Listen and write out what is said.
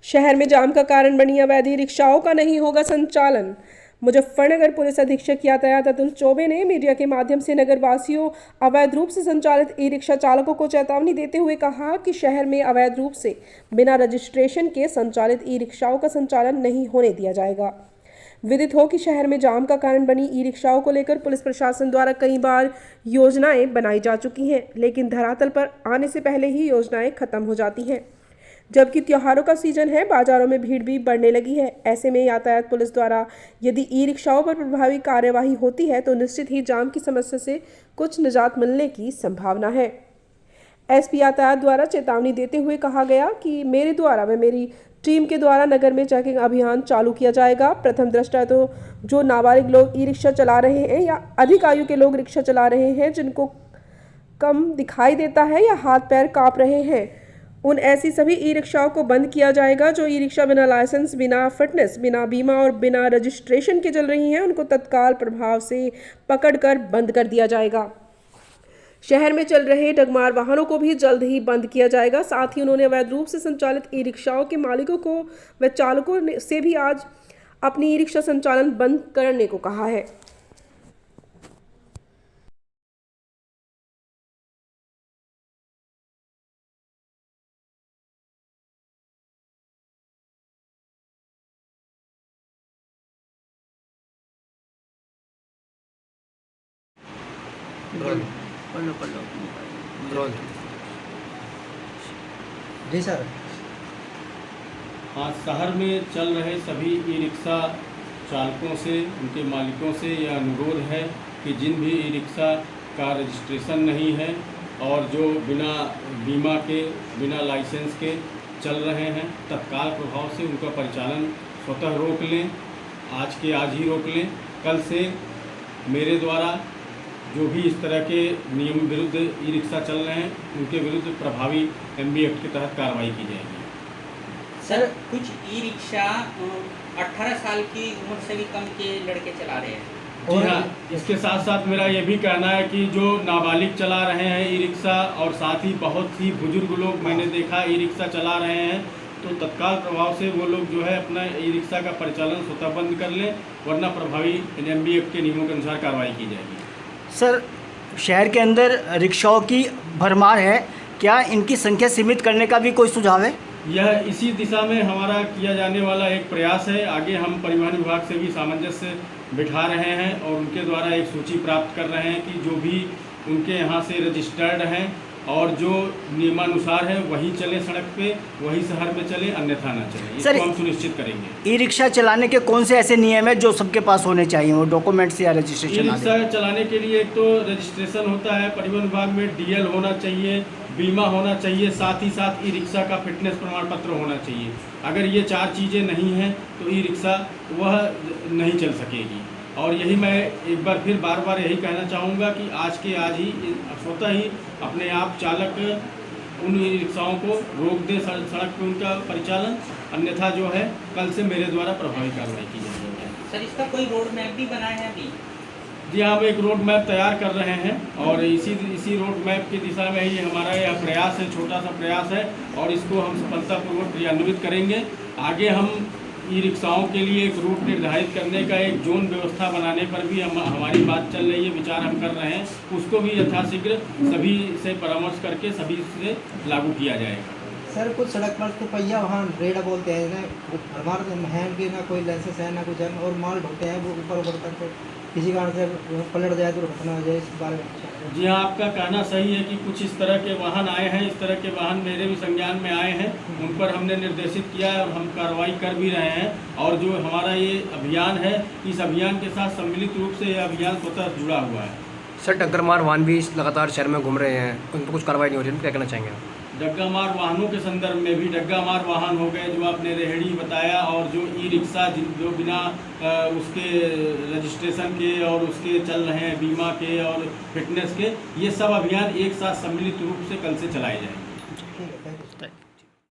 शहर में जाम का कारण बनी अवैध ई रिक्शाओं का नहीं होगा संचालन। मुजफ्फरनगर पुलिस अधीक्षक यातायात अतुल चौबे ने मीडिया के माध्यम से नगर वासियों अवैध रूप से संचालित ई रिक्शा चालकों को चेतावनी देते हुए कहा कि शहर में अवैध रूप से बिना रजिस्ट्रेशन के संचालित ई रिक्शाओं का संचालन नहीं होने दिया जाएगा। विदित हो कि शहर में जाम का कारण बनी ई रिक्शाओं को लेकर पुलिस प्रशासन द्वारा कई बार योजनाएं बनाई जा चुकी हैं, लेकिन धरातल पर आने से पहले ही योजनाएं खत्म हो जाती हैं। जबकि त्योहारों का सीजन है, बाजारों में भीड़ भी बढ़ने लगी है। ऐसे में यातायात पुलिस द्वारा यदि ई रिक्शाओं पर प्रभावी कार्यवाही होती है तो निश्चित ही जाम की समस्या से कुछ निजात मिलने की संभावना है। एसपी यातायात द्वारा चेतावनी देते हुए कहा गया कि मेरे द्वारा व मेरी टीम के द्वारा नगर में चेकिंग अभियान चालू किया जाएगा। प्रथम दृष्टया तो जो नाबालिग लोग ई रिक्शा चला रहे हैं या अधिक आयु के लोग रिक्शा चला रहे हैं, जिनको कम दिखाई देता है या हाथ पैर कांप रहे हैं, उन ऐसी सभी ई रिक्शाओं को बंद किया जाएगा। जो ई रिक्शा बिना लाइसेंस, बिना फिटनेस, बिना बीमा और बिना रजिस्ट्रेशन के चल रही हैं, उनको तत्काल प्रभाव से पकड़कर बंद कर दिया जाएगा। शहर में चल रहे डगमार वाहनों को भी जल्द ही बंद किया जाएगा। साथ ही उन्होंने अवैध रूप से संचालित ई रिक्शाओं के मालिकों को व चालकों से भी आज अपनी ई रिक्शा संचालन बंद करने को कहा है। जी सर। आज शहर में चल रहे सभी ई रिक्शा चालकों से, उनके मालिकों से यह अनुरोध है कि जिन भी ई रिक्शा का रजिस्ट्रेशन नहीं है और जो बिना बीमा के, बिना लाइसेंस के चल रहे हैं, तत्काल प्रभाव से उनका परिचालन स्वतः रोक लें। आज के आज ही रोक लें। कल से मेरे द्वारा जो भी इस तरह के नियम विरुद्ध ई रिक्शा चल रहे हैं, उनके विरुद्ध प्रभावी एमबी एक्ट के तहत कार्रवाई की जाएगी। सर, कुछ ई रिक्शा 18 साल की उम्र से भी कम के लड़के चला रहे हैं। जी हाँ, इसके साथ साथ मेरा ये भी कहना है कि जो नाबालिग चला रहे हैं ई रिक्शा, और साथ ही बहुत ही बुजुर्ग लोग मैंने देखा ई रिक्शा चला रहे हैं, तो तत्काल प्रभाव से वो लोग जो है अपना ई रिक्शा का परिचालन स्वतः बंद कर लें, वरना प्रभावी एमबी एक्ट के नियमों के अनुसार कार्रवाई की जाएगी। सर, शहर के अंदर रिक्शाओं की भरमार है, क्या इनकी संख्या सीमित करने का भी कोई सुझाव है? यह इसी दिशा में हमारा किया जाने वाला एक प्रयास है। आगे हम परिवहन विभाग से भी सामंजस्य बिठा रहे हैं और उनके द्वारा एक सूची प्राप्त कर रहे हैं कि जो भी उनके यहाँ से रजिस्टर्ड हैं और जो नियमानुसार है वही चले सड़क पे, वही शहर में चले, अन्यथा न चले। इसको हम सुनिश्चित करेंगे। ई रिक्शा चलाने के कौन से ऐसे नियम है जो सबके पास होने चाहिए, वो डॉक्यूमेंट्स या रजिस्ट्रेशन? ई रिक्शा चलाने के लिए एक तो रजिस्ट्रेशन होता है, परिवहन विभाग में डीएल होना चाहिए, बीमा होना चाहिए, साथ ही साथ ई रिक्शा का फिटनेस प्रमाण पत्र होना चाहिए। अगर ये 4 चीज़ें नहीं हैं तो ई रिक्शा वह नहीं चल सकेगी। और यही मैं एक बार फिर बार बार यही कहना चाहूँगा कि आज के आज ही स्वतः ही अपने आप चालक उन ई रिक्शाओं को रोक दे सड़क पे उनका परिचालन, अन्यथा जो है कल से मेरे द्वारा प्रभावी कार्रवाई की जाएगी। सर, इसका कोई रोड मैप भी बनाया है अभी? जी हाँ, हम एक रोड मैप तैयार कर रहे हैं और इसी रोड मैप की दिशा में ही हमारा यह प्रयास है, छोटा सा प्रयास है, और इसको हम सफलतापूर्वक क्रियान्वित करेंगे। आगे हम ई रिक्शाओं के लिए एक रूट निर्धारित करने का, एक जोन व्यवस्था बनाने पर भी हमारी बात चल रही है, विचार हम कर रहे हैं। उसको भी यथाशीघ्र सभी से परामर्श करके सभी से लागू किया जाएगा। सर, कुछ सड़क पर तो पहिया वाहन रेड़ा बोलते हैं ना, हमारे है कि ना कोई लाइसेंस है ना कुछ है, और माल ढोते हैं वो ऊपर ऊपर तक, किसी कारण से पलट जाए, दुर्घटना हो जाए, इस बारे में? जी हाँ, आपका कहना सही है कि कुछ इस तरह के वाहन आए हैं, इस तरह के वाहन मेरे भी संज्ञान में आए हैं, उन पर हमने निर्देशित किया है और हम कार्रवाई कर भी रहे हैं। और जो हमारा ये अभियान है, इस अभियान के साथ सम्मिलित रूप से यह अभियान स्वतः जुड़ा हुआ है। सर, डग्गरमार वाहन भी लगातार शहर में घूम रहे हैं, उन पर कुछ कार्रवाई नहीं हो रही है, क्या कहना चाहेंगे? डग्गामार वाहनों के संदर्भ में भी डग्गामार वाहन हो गए जो आपने रेहड़ी बताया, और जो ई रिक्शा जो बिना उसके रजिस्ट्रेशन के और उसके चल रहे हैं बीमा के और फिटनेस के, ये सब अभियान एक साथ सम्मिलित रूप से कल से चलाए जाएंगे।